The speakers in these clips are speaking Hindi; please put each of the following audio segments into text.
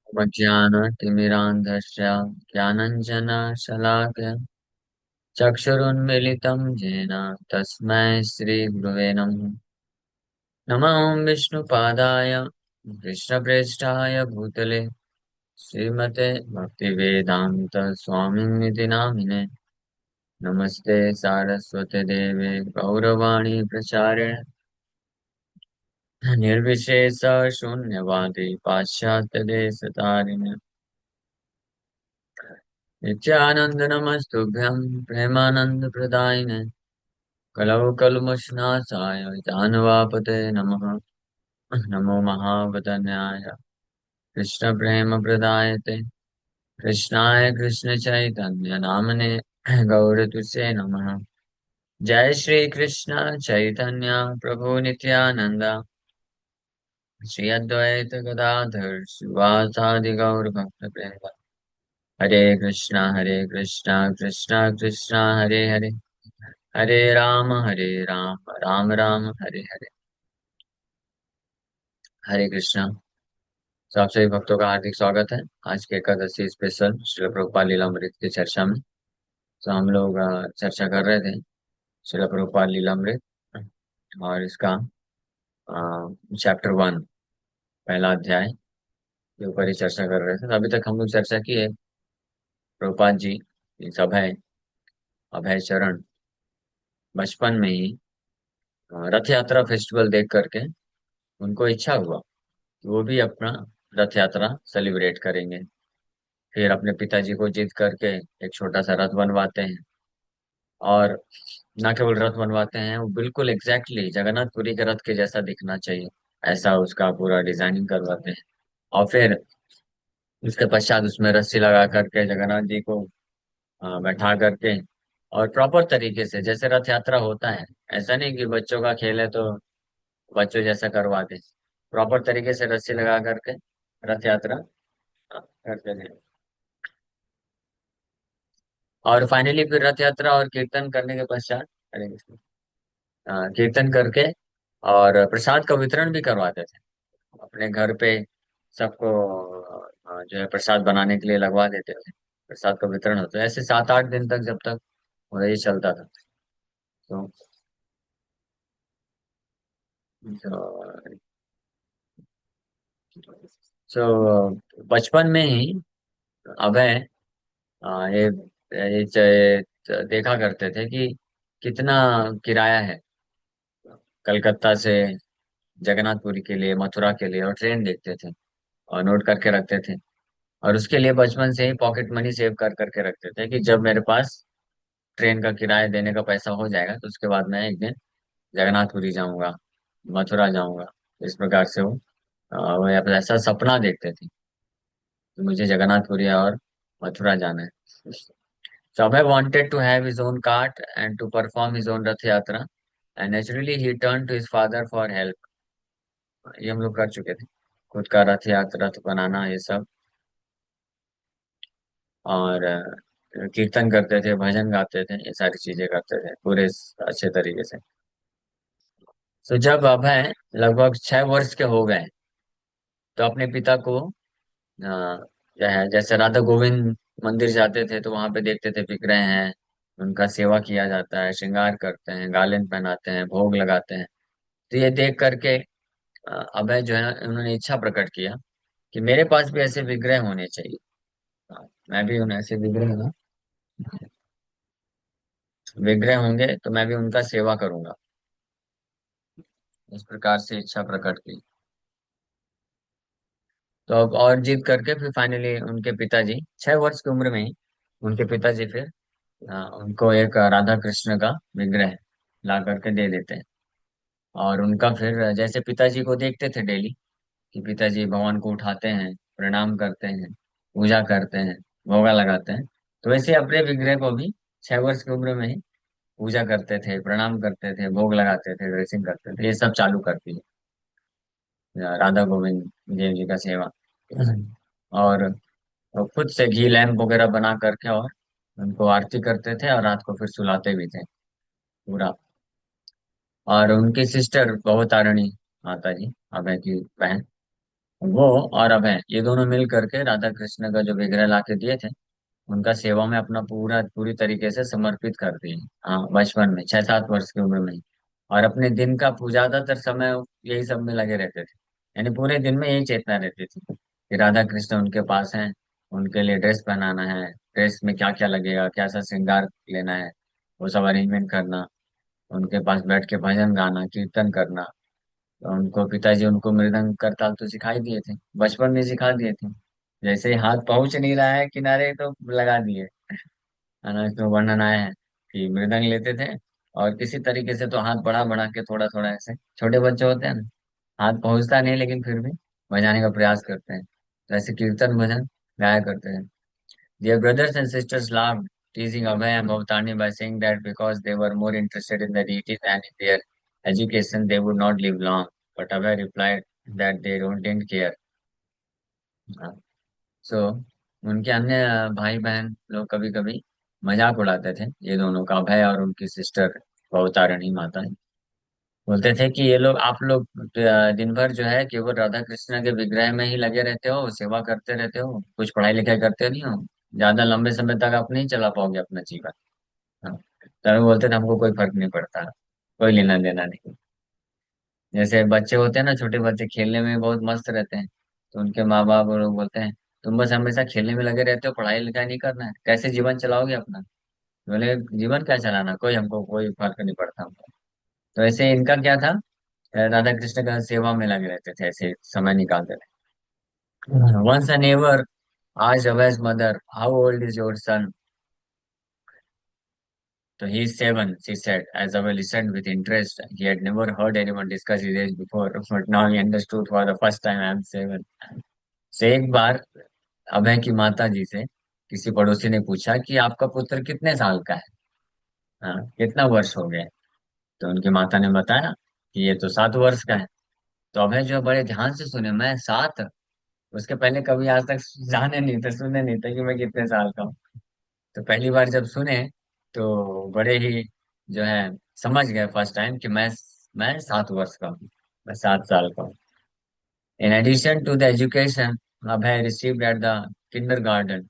मज्ञानतिमिरान्धस्य ज्ञानञ्जनशलाकया चक्षुरुन्मीलितं येन तस्मै श्रीगुरवे नमः। नमः विष्णुपादाय कृष्णप्रेष्ठाय भूतले श्रीमते भक्तिवेदान्त स्वामिनिति नामिने। नमस्ते सारस्वते देवे गौरवाणी प्रचारिणे निर्विशेष शून्यवादी पाश्चात्यदेशतारिणे नित्यानंद नमस्तुभ्यं प्रेमानंद प्रदायिने कलौ कल्मषनाशाय दानवापते नमः। नमो महावदन्याय कृष्ण प्रेम प्रदायते कृष्णाय कृष्ण चैतन्य नामने गौरतुसे नमः। जय श्री कृष्ण चैतन्य प्रभु नित्यानंद श्री अद्वैत गदाधर शिवासादि गौर भक्त प्रेम। हरे कृष्णा कृष्णा कृष्णा हरे हरे हरे राम राम राम हरे हरे। हरे कृष्णा। तो आप सभी भक्तों का हार्दिक स्वागत है आज के एकादशी स्पेशल श्रील प्रभुपाद लीलामृत की चर्चा में। तो हम लोग चर्चा कर रहे थे श्रील प्रभुपाद लीलामृत और इसका चैप्टर 1 पहला अध्याय के ऊपर ही चर्चा कर रहे थे। तो अभी तक हम लोग चर्चा की है प्रभुपाद जी इस अभय चरण बचपन में ही रथ यात्रा फेस्टिवल देख करके उनको इच्छा हुआ कि वो भी अपना रथ यात्रा सेलिब्रेट करेंगे। फिर अपने पिताजी को जिद करके एक छोटा सा रथ बनवाते हैं और न केवल रथ बनवाते हैं, वो बिल्कुल एग्जैक्टली जगन्नाथपुरी के रथ के जैसा दिखना चाहिए ऐसा उसका पूरा डिजाइनिंग करवाते हैं। और फिर उसके पश्चात उसमें रस्सी लगा करके जगन्नाथ जी को बैठा करके और प्रॉपर तरीके से जैसे रथ यात्रा होता है, ऐसा नहीं कि बच्चों का खेल है तो बच्चों जैसा करवाते, प्रॉपर तरीके से रस्सी लगा करके रथ यात्रा करते थे। और फाइनली फिर रथ यात्रा और कीर्तन करने के पश्चात हरे कृष्ण कीर्तन करके और प्रसाद का वितरण भी करवाते थे अपने घर पे सबको। जो है प्रसाद बनाने के लिए लगवा देते थे, प्रसाद का वितरण होता है ऐसे 7-8 दिन तक जब तक वो ये चलता था। तो, तो, बचपन में ही अभय देखा करते थे कि कितना किराया है कलकत्ता से जगन्नाथपुरी के लिए, मथुरा के लिए, और ट्रेन देखते थे और नोट करके रखते थे। और उसके लिए बचपन से ही पॉकेट मनी सेव कर करके रखते थे कि जब मेरे पास ट्रेन का किराया देने का पैसा हो जाएगा तो उसके बाद मैं एक दिन जगन्नाथपुरी जाऊंगा, मथुरा जाऊंगा। इस प्रकार से वो ऐसा सपना देखते थे कि मुझे जगन्नाथपुरी और मथुरा जाना है। So Abhay wanted to have his own cart and to perform his own Rath Yatra, and naturally he turned to his father for help. ये हम लोग कर चुके थे, खुद का रथ यात्रा रथ बनाना ये सब। और कीर्तन करते थे, भजन गाते थे, ये सारी चीजें करते थे पूरे अच्छे तरीके से। तो जब अभय लगभग 6 वर्ष के हो गए तो अपने पिता को क्या है, जैसे राधा गोविंद मंदिर जाते थे तो वहां पे देखते थे विग्रह हैं, उनका सेवा किया जाता है, श्रृंगार करते हैं, गालिन पहनाते हैं, भोग लगाते हैं। तो ये देख करके अभय जो है उन्होंने इच्छा प्रकट किया कि मेरे पास भी ऐसे विग्रह होने चाहिए। मैं भी उन ऐसे विग्रह ना विग्रह होंगे तो मैं भी उनका सेवा करूंगा। इस प्रकार से इच्छा प्रकट की। तो अब और जिद करके फिर फाइनली उनके पिताजी 6 वर्ष की उम्र में ही उनके पिताजी फिर उनको एक राधा कृष्ण का विग्रह ला करके दे देते हैं। और उनका फिर जैसे पिताजी को देखते थे डेली कि पिताजी भगवान को उठाते हैं, प्रणाम करते हैं, पूजा करते हैं, भोगा लगाते हैं, तो वैसे अपने विग्रह को भी 6 वर्ष की उम्र में ही पूजा करते थे, प्रणाम करते थे, भोग लगाते थे, ड्रेसिंग करते थे, ये सब चालू करती है राधा गोविंद देव जी का सेवा। और वो खुद से घी लैम्प वगैरह बना करके और उनको आरती करते थे और रात को फिर सुलाते भी थे पूरा। और उनकी सिस्टर बहुत तारणी माता जी, अभय की बहन, वो और अभय ये दोनों मिल करके राधा कृष्ण का जो विग्रह ला के दिए थे, उनका सेवा में अपना पूरी तरीके से समर्पित कर दिए। हाँ, बचपन में 6-7 वर्ष की उम्र में ही। और अपने दिन का ज्यादातर समय यही सब में लगे रहते थे। यानी पूरे दिन में यही चेतना रहती थी कि राधा कृष्ण उनके पास हैं, उनके लिए ड्रेस पहनाना है, ड्रेस में क्या क्या लगेगा, कैसा श्रृंगार लेना है, वो सब अरेंजमेंट करना, उनके पास बैठ के भजन गाना, कीर्तन करना। तो उनको पिताजी उनको मृदंग करताल तो सिखाई दिए थे, बचपन में सिखा दिए थे। जैसे ही हाथ पहुंच नहीं रहा है किनारे तो लगा दिए। है ना, इसमें वर्णन आया है कि मृदंग लेते थे और किसी तरीके से तो हाथ बढ़ा बढ़ा के थोड़ा थोड़ा ऐसे, छोटे बच्चे होते हैं ना, हाथ पहुंचता नहीं लेकिन फिर भी बजाने का प्रयास करते हैं, तो ऐसे कीर्तन भजन गाया करते हैं। Their brothers and sisters laughed, teasing Abhay and Bhavtani by saying that because they were more interested in the deities and in their education, they would not live long. But Abhay replied that they don't didn't care. सो उनके अन्य भाई बहन लोग कभी कभी मजाक उड़ाते थे ये दोनों का, अभय और उनकी सिस्टर भवतारिणी माता। बोलते थे कि ये लोग, आप लोग दिन भर जो है केवल राधा कृष्ण के विग्रह में ही लगे रहते हो, सेवा करते रहते हो, कुछ पढ़ाई लिखाई करते नहीं हो, ज्यादा लंबे समय तक आप नहीं चला पाओगे अपना जीवन। हाँ, तभी बोलते थे हमको कोई फर्क नहीं पड़ता, कोई लेना देना नहीं। जैसे बच्चे होते हैं ना, छोटे बच्चे खेलने में बहुत मस्त रहते हैं, तो उनके माँ बाप और लोग बोलते हैं तुम बस हमेशा खेलने में लगे रहते हो, पढ़ाई लिखाई नहीं करना है, कैसे जीवन चलाओगे अपना। बोले जीवन क्या चलाना, कोई हमको कोई फर्क नहीं पड़ता हमको। तो ऐसे इनका क्या था, राधा कृष्ण का सेवा में लगे रहते थे, ऐसे समय निकालते थे। Once a neighbor asked Abhay's mother, how old is your son? So he is 7, she said, as Abhay listened with interest. He had never heard anyone discuss his age before, but now he understood for the first time, I am 7. से एक बार अभय की माता जी से किसी पड़ोसी ने पूछा कि आपका पुत्र कितने साल का है, हाँ, कितना वर्ष हो गया। तो उनकी माता ने बताया कि ये तो 7 वर्ष का है। तो अभय जो बड़े ध्यान से सुने, मैं 7, उसके पहले कभी आज तक जाने नहीं थे, सुने नहीं थे कि मैं कितने साल का हूँ। तो पहली बार जब सुने तो बड़े ही जो है समझ गए फर्स्ट टाइम कि मैं 7 वर्ष का हूँ, मैं 7 साल का हूँ। In addition to the education Abhay received at the kindergarten,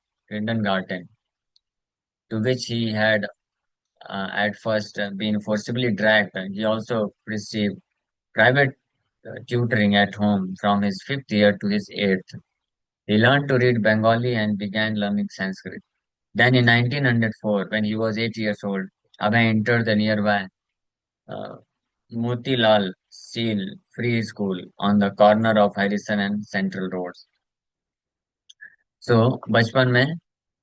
to which he had at first been forcibly dragged, he also received private tutoring at home from his 5th year to his 8th. He learned to read Bengali and began learning Sanskrit. Then in 1904, when he was 8 years old, Abhay entered the nearby uh, Motilal Seal Free School on the corner of Harrison and Central Roads. सो बचपन में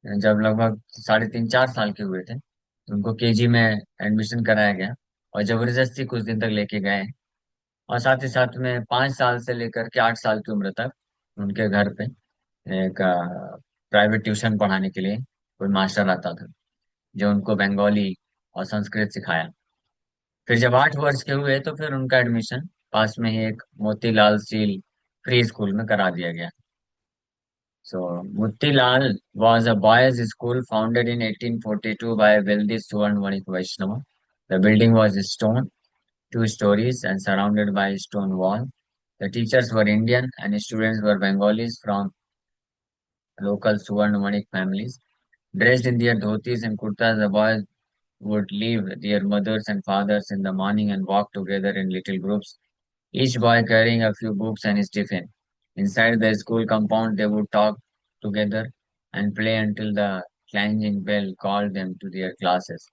जब लगभग 3.5-4 साल के हुए थे, तो उनको केजी में एडमिशन कराया गया और जबरदस्ती कुछ दिन तक लेके गए। और साथ ही साथ में 5 साल से लेकर के 8 साल की उम्र तक उनके घर पे एक प्राइवेट ट्यूशन पढ़ाने के लिए कोई मास्टर आता था, जो उनको बंगाली और संस्कृत सिखाया। फिर जब 8 वर्ष के हुए तो फिर उनका एडमिशन पास में ही एक मोतीलाल सील फ्री स्कूल में करा दिया गया। So, Muttilal was a boys' school founded in 1842 by Veldi Suvarnmanik Vaishnava. The building was stone, 2 stories, and surrounded by a stone wall. The teachers were Indian and students were Bengalis from local Suvarnmanik families. Dressed in their dhotis and kurtas, the boys would leave their mothers and fathers in the morning and walk together in little groups, each boy carrying a few books and his tiffin. Inside the school compound, they would talk together and play until the clanging bell called them to their classes.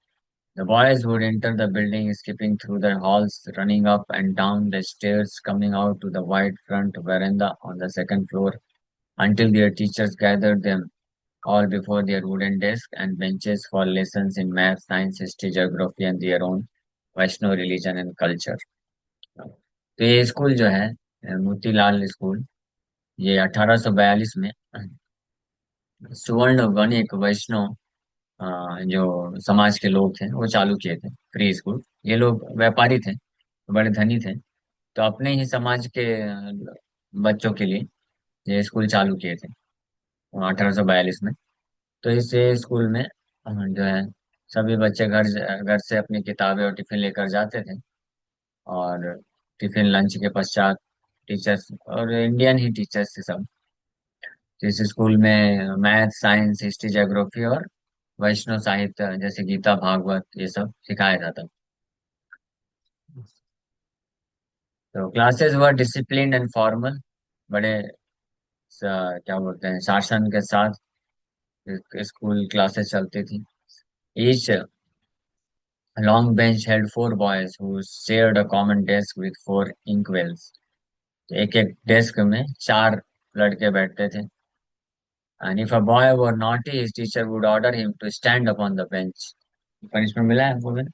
The boys would enter the building, skipping through the halls, running up and down the stairs, coming out to the wide front veranda on the second floor, until their teachers gathered them all before their wooden desks and benches for lessons in math, science, history, geography, and their own Vaishnav religion and culture. तो ये स्कूल जो है, मोतीलाल स्कूल, ये 1842 में सुवर्ण वणिक वैष्णव जो समाज के लोग थे वो चालू किए थे फ्री स्कूल। ये लोग व्यापारी थे, बड़े धनी थे, तो अपने ही समाज के बच्चों के लिए ये स्कूल चालू किए थे 1842 में। तो इस स्कूल में जो है सभी बच्चे घर घर से अपनी किताबें और टिफिन लेकर जाते थे। और टिफिन लंच के पश्चात टीचर्स, और इंडियन ही टीचर्स थे सब। तो इस स्कूल में मैथ, साइंस, हिस्ट्री, ज्योग्राफी और वैष्णव साहित्य जैसे गीता, भागवत, ये सब सिखाया जाता। तो classes were discipline and formal, बड़े क्या बोलते हैं, शासन के साथ स्कूल क्लासेस चलती थी। Each long bench had four boys who shared a common desk with four inkwells. एक एक डेस्क में चार लड़के बैठते थे। And if a boy were naughty, his teacher would order him to stand upon the bench. Punishment मिला है हमको में।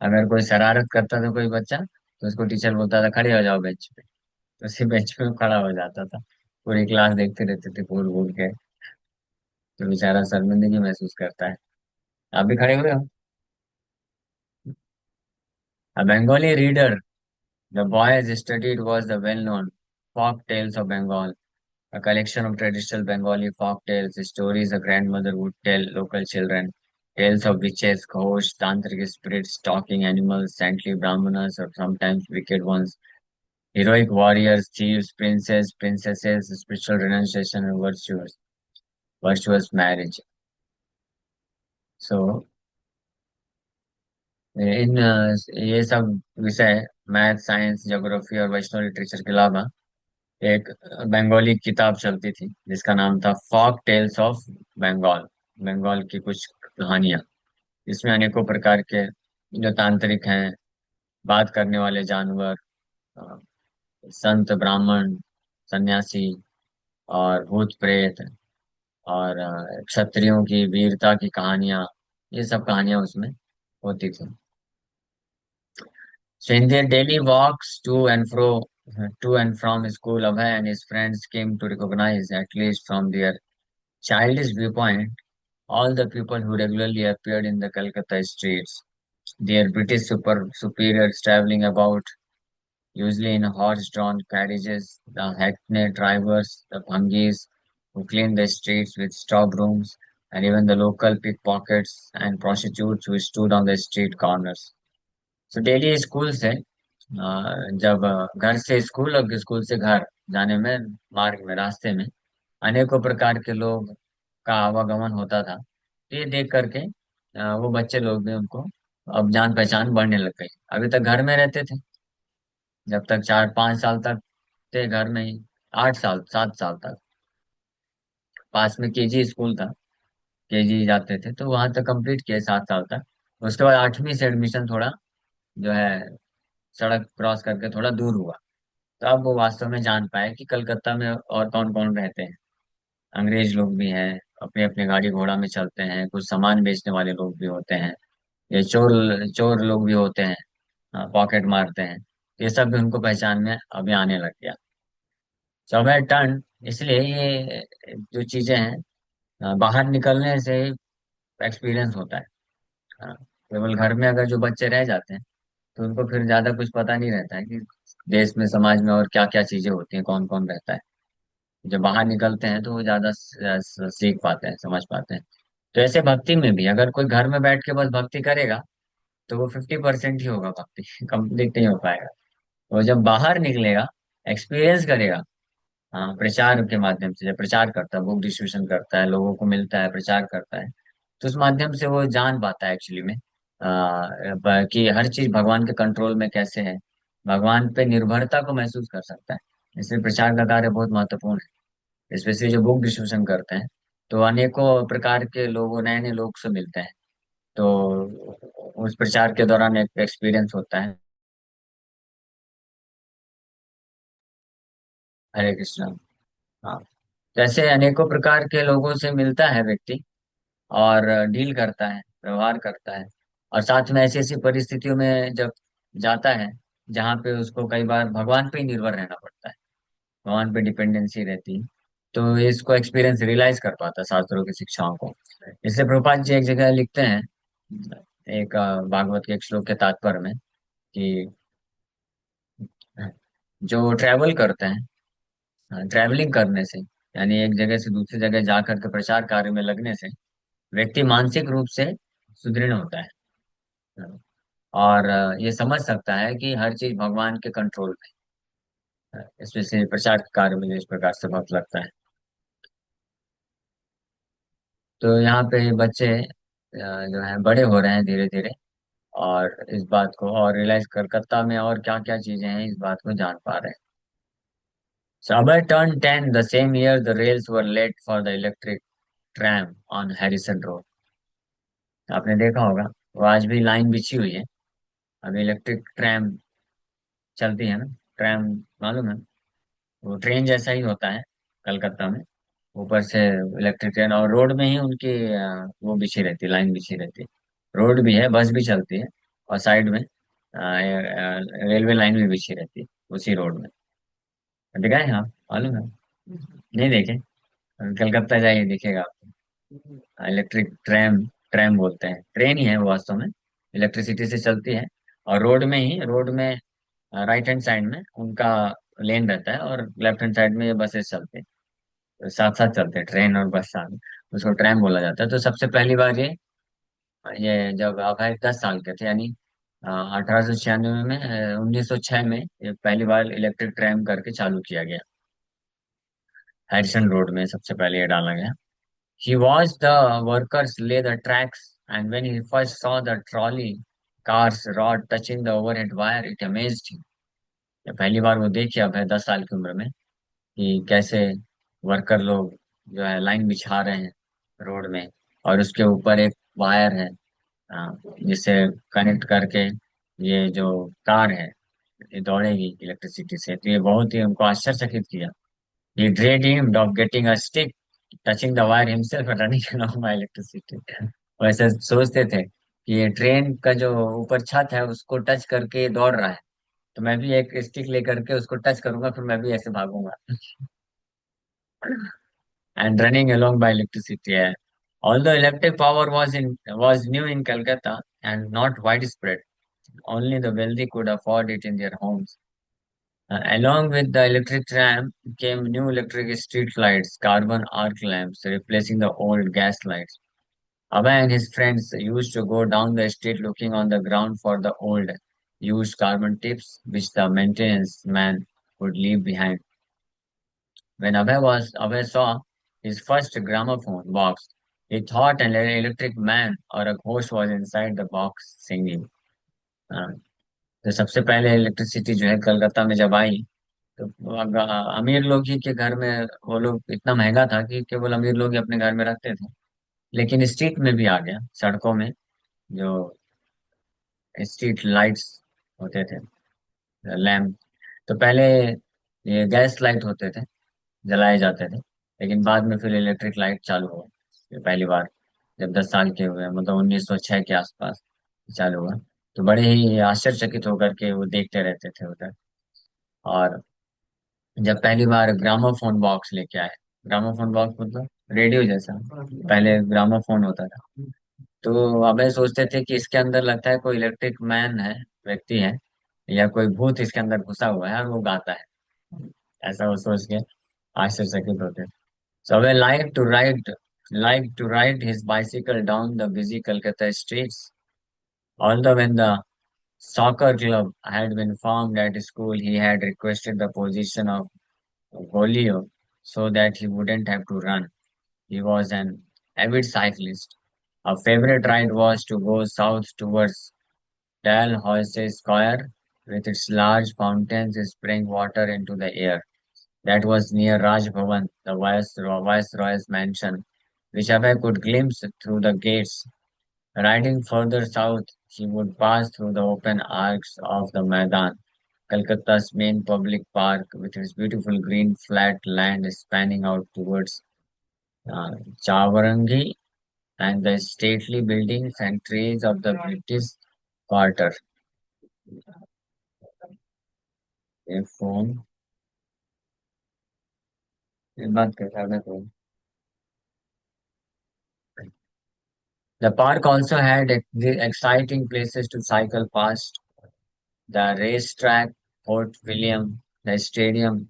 अगर कोई शरारत करता था कोई बच्चा, तो उसको टीचर बोलता था खड़े हो जाओ बेंच पे। तो उसी बेंच पे वो खड़ा हो जाता था। पूरी क्लास देखते रहते थे घूर घूर के। तो बेचारा शर्मिंदगी महसूस करता है। आप भी खड़े हुए हो। A Bengali reader the boys studied was the well-known Folk Tales of Bengal, a collection of traditional Bengali folk tales, stories a grandmother would tell local children, tales of witches, ghosts, tantric spirits, talking animals, saintly brahmanas, or sometimes wicked ones, heroic warriors, thieves, princes, princesses, spiritual renunciation, and virtuous marriage. So, ये सब विषय, मैथ, साइंस, ज्योग्राफी और वैष्णव लिटरेचर के अलावा एक बंगाली किताब चलती थी जिसका नाम था folk tales of Bengal, Bengal की कुछ कहानियां। इसमें अनेकों प्रकार के जो तांत्रिक हैं, बात करने वाले जानवर, अ, संत, ब्राह्मण, सन्यासी और भूत प्रेत और क्षत्रियों की वीरता की कहानियां, ये सब कहानियां उसमें होती थी। So in their daily walks to and from school, Abhay and his friends came to recognize, at least from their childish viewpoint, all the people who regularly appeared in the Calcutta streets. Their British superiors traveling about, usually in horse-drawn carriages, the hackney drivers, the bhangis who cleaned the streets with straw brooms, and even the local pickpockets and prostitutes who stood on the street corners. So daily school से जब घर से स्कूल और स्कूल से घर जाने में, मार्ग में, रास्ते में अनेकों प्रकार के लोग का आवागमन होता था। तो ये देख करके वो बच्चे लोग भी उनको अब जान पहचान बढ़ने लग गई। अभी तक घर में रहते थे, जब तक 4-5 साल तक थे घर में ही। 8 साल, 7 साल तक पास में केजी स्कूल था, केजी जाते थे, तो वहां तक कंप्लीट किए 7 साल तक। उसके बाद 8वीं से एडमिशन थोड़ा जो है सड़क क्रॉस करके थोड़ा दूर हुआ। तो अब वो वास्तव में जान पाए कि कलकत्ता में और कौन कौन रहते हैं। अंग्रेज लोग भी हैं, अपने अपने गाड़ी घोड़ा में चलते हैं, कुछ सामान बेचने वाले लोग भी होते हैं, ये चोर चोर लोग भी होते हैं, पॉकेट मारते हैं। ये सब भी उनको पहचान में अभी आने लग गया। समय टर्न, इसलिए ये जो चीजें हैं बाहर निकलने से एक्सपीरियंस होता है। केवल घर में अगर जो बच्चे रह जाते हैं तो उनको फिर ज्यादा कुछ पता नहीं रहता है कि देश में, समाज में और क्या क्या चीजें होती हैं, कौन कौन रहता है। जब बाहर निकलते हैं तो वो ज्यादा सीख पाते हैं, समझ पाते हैं। तो ऐसे भक्ति में भी अगर कोई घर में बैठ के बस भक्ति करेगा तो वो 50% ही होगा, भक्ति कंप्लीट नहीं हो पाएगा। वो जब बाहर निकलेगा, एक्सपीरियंस करेगा, हाँ, प्रचार के माध्यम से जब प्रचार करता है, बुक डिस्ट्रीब्यूशन करता है, लोगों को मिलता है, प्रचार करता है, तो उस माध्यम से वो जान पाता है एक्चुअली में कि हर चीज भगवान के कंट्रोल में कैसे है, भगवान पे निर्भरता को महसूस कर सकता है। इसलिए प्रचार का कार्य बहुत महत्वपूर्ण है। स्पेशली जो बुक डिस्ट्रीब्यूशन करते हैं, तो अनेकों प्रकार के लोगों, नए नए लोग से मिलते हैं। तो उस प्रचार के दौरान एक एक्सपीरियंस होता है। हरे कृष्णा। हाँ, जैसे अनेकों प्रकार के लोगों से मिलता है व्यक्ति और डील करता है, व्यवहार करता है, और साथ में ऐसी ऐसी परिस्थितियों में जब जाता है जहाँ पे उसको कई बार भगवान पे ही निर्भर रहना पड़ता है, भगवान पे डिपेंडेंसी रहती है, तो इसको एक्सपीरियंस रियलाइज कर पाता है शास्त्रों की शिक्षाओं को। इसलिए प्रभुपाद जी एक जगह लिखते हैं, एक भागवत के एक श्लोक के तात्पर्य में, कि जो ट्रैवल करते हैं, ट्रैवलिंग करने से, यानी एक जगह से दूसरी जगह जाकर के प्रचार कार्य में लगने से व्यक्ति मानसिक रूप से सुदृढ़ होता है और ये समझ सकता है कि हर चीज भगवान के कंट्रोल में। स्पेशली प्रचार कार्य में इस प्रकार से बहुत लगता है। तो यहाँ पे बच्चे जो है बड़े हो रहे हैं धीरे धीरे, और इस बात को और रियलाइज कलकत्ता में और क्या क्या चीजें हैं इस बात को जान पा रहे हैं। So Abhay turned 10 the same year the rails were laid for the electric tram on Harrison Road। आपने देखा होगा, वो आज भी लाइन बिछी हुई है। अभी इलेक्ट्रिक ट्रैम चलती है ना, ट्रैम मालूम है, वो ट्रेन जैसा ही होता है कलकत्ता में। ऊपर से इलेक्ट्रिक ट्रेन, और रोड में ही उनकी वो बिछी रहती है, लाइन बिछी रहती है। रोड भी है, बस भी चलती है, और साइड में रेलवे लाइन भी बिछी रहती है उसी रोड में। देखा है आप, मालूम है? नहीं देखे? कलकत्ता जाइए, दिखेगा आपको इलेक्ट्रिक ट्रैम। ट्रैम बोलते हैं, ट्रेन ही है वो वास्तव में, इलेक्ट्रिसिटी से चलती है। और रोड में राइट हैंड साइड में उनका लेन रहता है, और लेफ्ट हैंड साइड में ये बसेस चलते हैं। तो साथ साथ चलते हैं ट्रेन और बस साथ में। उसको ट्रैम बोला जाता है। तो सबसे पहली बार ये जब अभय 10 साल के थे, यानी 1896 में, 1906 में ये पहली बार इलेक्ट्रिक ट्रैम करके चालू किया गया। हैरिसन रोड में सबसे पहले ये डाला गया। He watched the workers lay the tracks, and when he first saw the trolley car's rod touching the overhead wire, it amazed him। ये पहली बार वो देखी अब है 10 साल की उम्र में, कि कैसे वर्कर लोग जो है लाइन बिछा रहे हैं रोड में, और उसके ऊपर एक वायर है, जिसे कनेक्ट करके ये जो कार है ये दौड़ेगी इलेक्ट्रिसिटी से। तो ये बहुत ही उनको आश्चर्यचकित किया। He dreamed of getting a stick, touching the wire himself and running along by electricity। वैसे सोचते थे कि ये ट्रेन का जो ऊपर छत है उसको टच करके दौड़ रहा है, तो मैं भी एक स्टिक लेकर के उसको टच करूंगा, फिर मैं भी ऐसे भागूंगा। And running along by electricity, yeah। Although electric power was new in Calcutta and not widespread, only the wealthy could afford it in their homes। Along with the electric tram came new electric street lights, carbon arc lamps, replacing the old gas lights। Abhay and his friends used to go down the street looking on the ground for the old used carbon tips which the maintenance man would leave behind। When Abhay saw his first gramophone box, he thought an electric man or a ghost was inside the box singing। हाँ, तो सबसे पहले इलेक्ट्रिसिटी जो है कलकत्ता में जब आई, तो अमीर लोग ही के घर में, वो लोग इतना महंगा था कि केवल अमीर लोग ही अपने घर में रखते थे। लेकिन स्ट्रीट में भी आ गया, सड़कों में जो स्ट्रीट लाइट्स होते थे, लैम्प। तो पहले ये गैस लाइट होते थे, जलाए जाते थे, लेकिन बाद में फिर इलेक्ट्रिक लाइट चालू हुआ। ये पहली बार जब 10 साल के हुए, मतलब 1906 के आसपास चालू हुआ। तो बड़े ही आश्चर्यचकित होकर के वो देखते रहते थे उधर। और जब पहली बार ग्रामोफोन बॉक्स लेके आए, ग्रामोफोन बॉक्स मतलब रेडियो जैसा, पहले ग्रामोफोन होता था। तो अबे सोचते थे कि इसके अंदर लगता है कोई इलेक्ट्रिक मैन है, व्यक्ति है, या कोई भूत इसके अंदर घुसा हुआ है और वो गाता है। ऐसा वो सोच के आश्चर्यचकित होते थे। So I like to ride his bicycle down the busy Calcutta streets. Although when the soccer club had been formed at school, he had requested the position of Golio so that he wouldn't have to run. He was an avid cyclist. A favorite ride was to go south towards Dalhousie Square with its large fountains spraying water into the air. That was near Raj Bhavan, the Viceroy's mansion, which Abhay could glimpse through the gates. Riding further south, he would pass through the open arcs of the Maidan, Calcutta's main public park, with its beautiful green flat land spanning out towards uh, Chavarangi, and the stately buildings and trees of the British Quarter। ये फोन, ये बात करता है तो। The park also had exciting places to cycle past: the racetrack, Fort William, the stadium,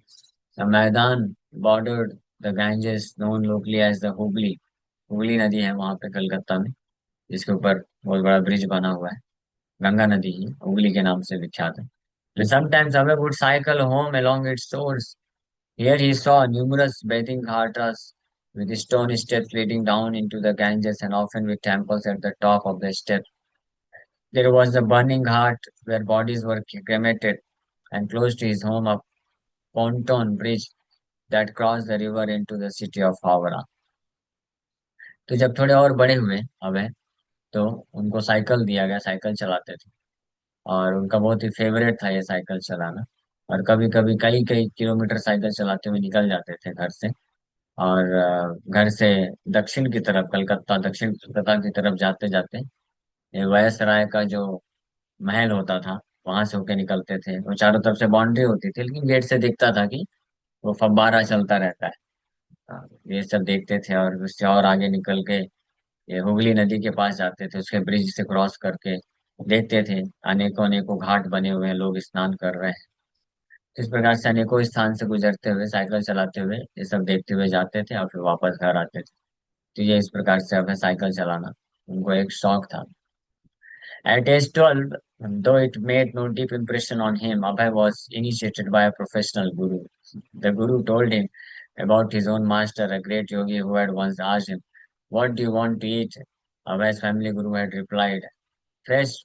the Maidan bordered the Ganges, known locally as the Hooghly। Hooghly नदी है वहां पे कलकत्ता में, जिसके ऊपर बहुत बड़ा ब्रिज बना हुआ है। गंगा नदी ही हुगली के नाम से विख्यात है। Sometimes Abhay would cycle home along its shores. Here he saw numerous bathing ghatas with stone steps leading down into the Ganges and often with temples at the top of the steps. There was a burning ghat where bodies were cremated, and close to his home a pontoon bridge that crossed the river into the city of Howrah. तो जब थोड़े और बड़े हुए अबे, तो उनको साइकिल दिया गया, साइकिल चलाते थे। और उनका बहुत ही फेवरेट था ये साइकिल चलाना। और कभी कभी कई कई किलोमीटर साइकिल चलाते हुए निकल जाते थे घर से। और घर से दक्षिण की तरफ, कलकत्ता, दक्षिण कलकत्ता की तरफ जाते जाते ये वायसराय का जो महल होता था, वहां से होके निकलते थे। वो चारों तरफ से बाउंड्री होती थी, लेकिन गेट से दिखता था कि वो फव्वारा चलता रहता है। ये सब देखते थे और उससे और आगे निकल के ये हुगली नदी के पास जाते थे, उसके ब्रिज से क्रॉस करके देखते थे अनेकों अनेकों घाट बने हुए हैं, लोग स्नान कर रहे हैं। इस प्रकार से अनेकों स्थान से गुजरते हुए, साइकिल चलाते हुए ये सब देखते हुए जाते थे और फिर वापस घर आते थे। तो ये इस प्रकार से अब है साइकिल चलाना, उनको एक शौक था। At age 12, though it made no deep impression on him, Abhay was initiated by a professional guru. The guru told him about his own master, a great yogi who had once asked him, "What do you want to eat?" Abhay's family guru had replied, "Fresh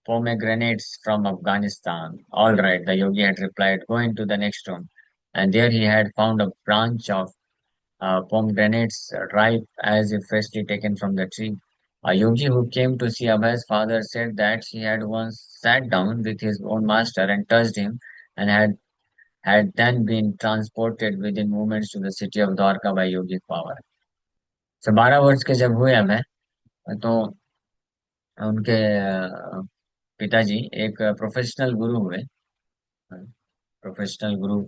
pomegranates from Afghanistan." All right, the yogi had replied, "Go into the next room." And there he had found a branch of pomegranates ripe as if freshly taken from the tree. A yogi who came to see Abhay's father said that he had once sat down with his own master and touched him, and had then been transported within moments to the city of Dwarka by yogic power. So 12 वर्ष के जब हुए अभय, तो उनके पिताजी एक प्रोफेशनल गुरु हुए। प्रोफेशनल गुरु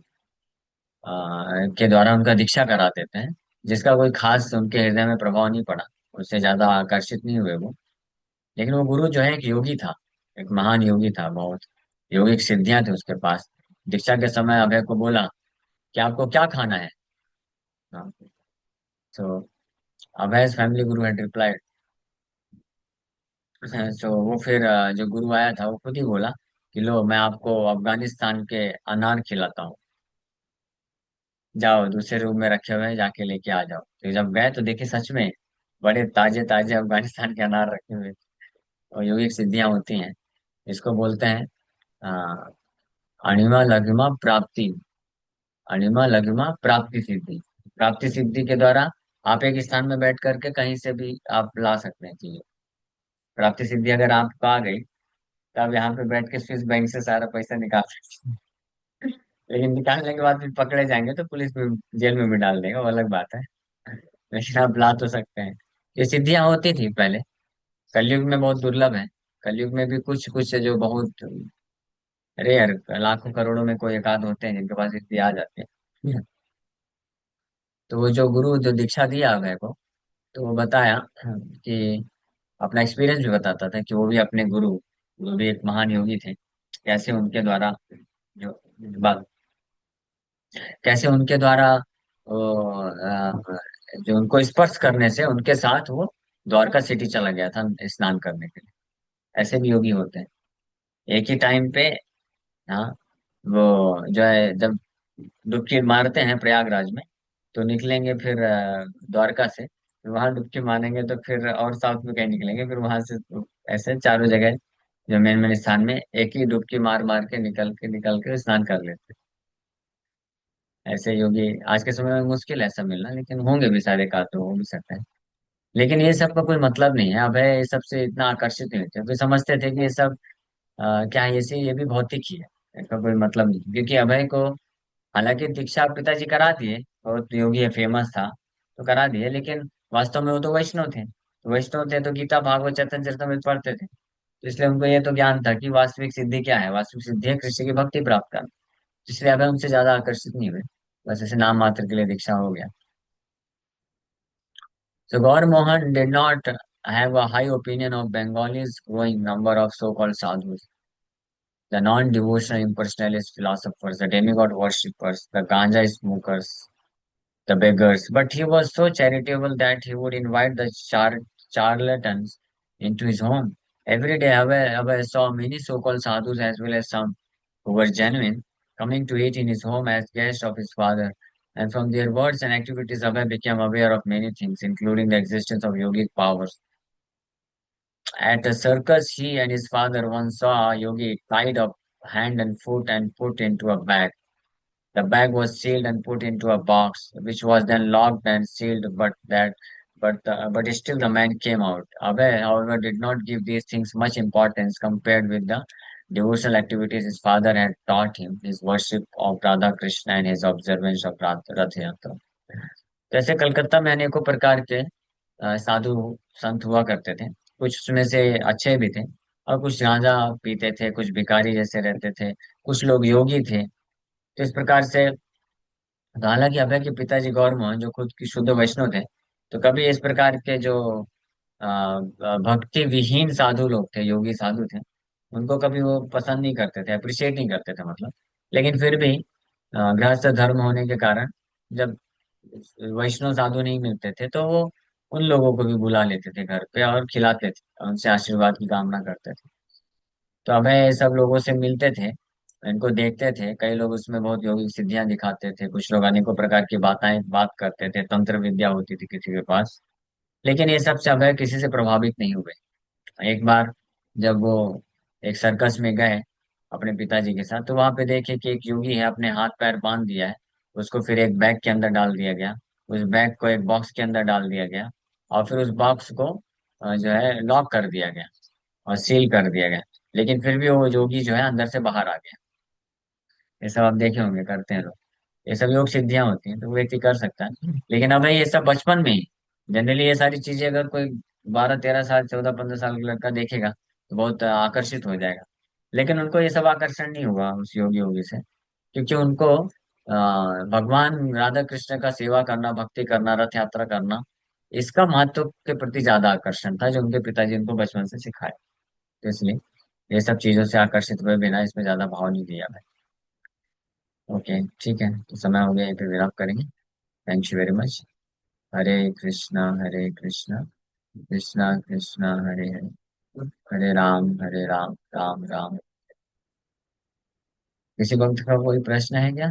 के द्वारा उनका दीक्षा करा देते हैं, जिसका कोई खास उनके हृदय में प्रभाव नहीं पड़ा। उससे ज्यादा आकर्षित नहीं हुए वो। लेकिन वो गुरु जो है एक योगी था, एक महान योगी था, बहुत योगिक सिद्धियां थी उसके पास। दीक्षा के समय अभय को बोला कि आपको क्या खाना है। तो अभय's फैमिली गुरु had replied। तो वो फिर जो गुरु आया था वो खुद ही बोला कि लो, मैं आपको अफगानिस्तान के अनार खिलाता हूँ, जाओ दूसरे रूम में रखे हुए हैं, जाके लेके आ जाओ। तो जब गए तो देखे सच में बड़े ताजे ताजे अफगानिस्तान के अनार रखे हुए थे। और योगिक सिद्धियां होती हैं, इसको बोलते हैं आ, अणिमा लघिमा प्राप्ति। अणिमा लघिमा प्राप्ति सिद्धि। प्राप्ति सिद्धि के द्वारा आप एक स्थान में बैठ करके कहीं से भी आप ला सकते हैं चीजें। प्राप्ति सिद्धि अगर आपको आ गई, तो आप यहाँ पे बैठ के स्विस बैंक से सारा पैसा निकाल सकते हैं। लेकिन निकालने के बाद भी पकड़े जाएंगे तो पुलिस भी जेल में भी डाल देगा, वो अलग बात है। लेकिन आप ला तो सकते हैं। ये सिद्धियां होती थी पहले, कलयुग में बहुत दुर्लभ है। कलयुग में भी कुछ कुछ जो बहुत रेयर, लाखों करोड़ों में कोई एक आध होते हैं जिनके पास सिद्धि आ जाते हैं। तो वो जो गुरु जो दीक्षा दिया अभय को, तो वो बताया कि अपना एक्सपीरियंस भी बताता था कि वो भी अपने गुरु, वो भी एक महान योगी थे, कैसे उनके द्वारा जो बात, कैसे उनके द्वारा वो, जो उनको स्पर्श करने से उनके साथ वो द्वारका सिटी चला गया था स्नान करने के लिए। ऐसे भी योगी होते हैं एक ही टाइम पे। हाँ, वो जो है जब डुबकी मारते हैं प्रयागराज में, तो निकलेंगे फिर द्वारका से, फिर वहां डुबकी मारेंगे तो फिर और साउथ में कहीं निकलेंगे, फिर वहां से ऐसे चारों जगह जो मेन मेन स्थान में एक ही डुबकी मार मार के निकल के स्नान कर लेते। ऐसे योगी आज के समय में मुश्किल है ऐसा मिलना, लेकिन होंगे भी सारे का, तो हो भी सकता है। लेकिन ये सब का कोई मतलब नहीं है। अभय ये सब से इतना आकर्षित नहीं थे, वे समझते थे कि ये सब क्या है, ये भी भौतिक ही है, इसका कोई मतलब नहीं। क्योंकि अभय को हालांकि दीक्षा पिताजी करा दिए, बहुत योगी है, फेमस था, तो करा दिए, लेकिन वास्तव में वो तो वैष्णव थे। तो वैष्णव थे तो गीता भागवत चैतन्य चरितमृत पढ़ते थे। तो इसलिए उनको ये तो ज्ञान था कि वास्तविक सिद्धि क्या है, वास्तविक सिद्धि है कृष्ण की भक्ति प्राप्त करना। इसलिए अभय उनसे ज्यादा आकर्षित नहीं हुए, बस ऐसे नाम मात्र के लिए दीक्षा हो गया। So Gaur Mohan did not have a high opinion of Bengalis' growing number of so-called sadhus, the non-devotional impersonalist philosophers, the demigod worshippers, the ganja smokers, the beggars. But he was so charitable that he would invite the charlatans into his home. Every day, Abhay saw many so-called sadhus as well as some who were genuine, coming to eat in his home as guests of his father. And from their words and activities, Abhay became aware of many things, including the existence of yogic powers. At a circus, he and his father once saw a yogi tied up hand and foot and put into a bag. The bag was sealed and put into a box, which was then locked and sealed. But still the man came out. Abhay, however, did not give these things much importance compared with the devotional activities his father had taught him, his worship of Radha Krishna and his observance of Rath Yatra. जैसे कलकत्ता में अनेकों प्रकार के साधु संत हुआ करते थे। कुछ उसमें से अच्छे भी थे और कुछ गांजा पीते थे, कुछ भिखारी जैसे रहते थे, कुछ लोग योगी थे। तो इस प्रकार से तो हालांकि अभय के पिताजी गौर मोहन जो खुद की शुद्ध वैष्णव थे, तो कभी इस प्रकार के जो भक्ति विहीन साधु लोग थे, योगी साधु थे, उनको कभी वो पसंद नहीं करते थे, अप्रिशिएट नहीं करते थे मतलब। लेकिन फिर भी गृहस्थ धर्म होने के कारण जब वैष्णव साधु नहीं मिलते थे तो वो उन लोगों को भी बुला लेते थे घर पे और खिलाते थे, उनसे आशीर्वाद की कामना करते थे। तो हमें सब लोगों से मिलते थे, इनको देखते थे। कई लोग उसमें बहुत योगिक सिद्धियां दिखाते थे, कुछ लोग अनेकों प्रकार की बात करते थे, तंत्र विद्या होती थी किसी के पास। लेकिन ये सब से अभय किसी से प्रभावित नहीं हुए। एक बार जब वो एक सर्कस में गए अपने पिताजी के साथ, तो वहां पे देखे कि एक योगी है, अपने हाथ पैर बांध दिया है। उसको फिर एक बैग के अंदर डाल दिया गया, उस बैग को एक बॉक्स के अंदर डाल दिया गया, और फिर उस बॉक्स को जो है लॉक कर दिया गया और सील कर दिया गया। लेकिन फिर भी वो जोगी जो है अंदर से बाहर आ गया। ये सब आप देखे होंगे करते हैं लोग। ये सब योग सिद्धियां होती हैं तो वो व्यक्ति कर सकता है। लेकिन अब भाई ये सब बचपन में ही, जनरली ये सारी चीजें अगर कोई 12-13 साल 14-15 साल का लड़का देखेगा तो बहुत आकर्षित हो जाएगा। लेकिन उनको ये सब आकर्षण नहीं हुआ उस योगी योगी से, क्योंकि उनको भगवान राधा कृष्ण का सेवा करना, भक्ति करना, रथ यात्रा करना, इसका महत्व के प्रति ज्यादा आकर्षण था जो उनके पिताजी उनको बचपन से सिखाए। तो इसलिए ये सब चीजों से आकर्षित हुए बिना इसमें ज्यादा भाव नहीं दिया मैं। ओके, ठीक है, तो समय हो गया, यहीं पे विराम करेंगे। Thank you very much. Hare Krishna Krishna Krishna Hare Hare, Hare Ram Ram Ram. किसी वक्त का कोई प्रश्न है क्या?